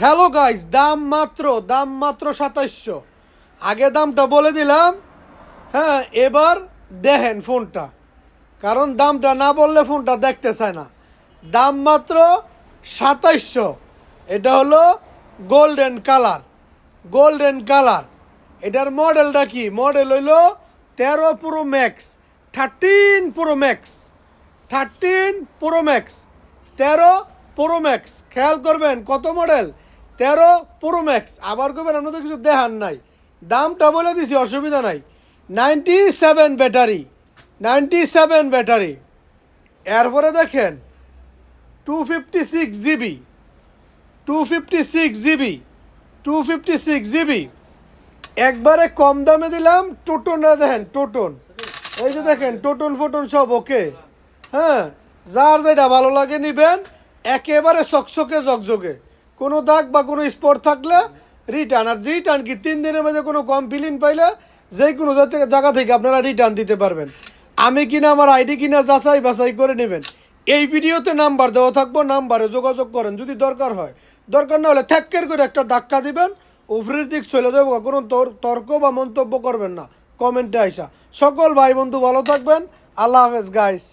Hello guys, দাম মাত্র 2700। আগে দামটা বলে দিলাম। হ্যাঁ, এবার দেখেন ফোনটা, কারণ দামটা না বললে ফোনটা দেখতে চায় না। দাম মাত্র 2700। এটা হলো গোল্ডেন কালার। এটার মডেলটা কি? মডেল হইলো 13 pro max, 13 pro max, 13 pro max, 13 pro max. খেয়াল করবেন কত মডেল, 13 প্রো ম্যাক্স। আবার করবেন আপনাদের কিছু দেখান নাই, দামটা বলে দিছি, অসুবিধা নাই। 97 ব্যাটারি। এরপরে দেখেন 256 জিবি, 256 জিবি, 256 জিবি। একবারে কম দামে দিলাম। টোটনটা দেখেন, টোটন, এই যে দেখেন টোটন ফোটন সব ওকে। হ্যাঁ, যার যেটা ভালো লাগে নিবেন। একেবারে চকচকে জকজকে, কোনো দাগ বা কোনো স্পট থাকলে রিটার্ন। আর রিটার্ন কি 3 দিনের মধ্যে কোনো কমপ্লেন পাইলে যে কোনো জায়গা থেকে আপনারা রিটার্ন দিতে পারবেন। আমি কিনা আমার আইডি কিনা যাচাই বাছাই করে নেবেন। এই ভিডিওতে নাম্বার দেওয়া থাকবো, নাম্বারে যোগাযোগ করেন যদি দরকার হয়। দরকার না হলে থ্যাক্কের করে একটা ধাক্কা দিবেন, উপরের দিক চলে যাবো। কোনো তর্ক বা মন্তব্য করবেন না কমেন্টে আইসা। সকল ভাই বন্ধু ভালো থাকবেন। আল্লাহ হাফেজ গাইস।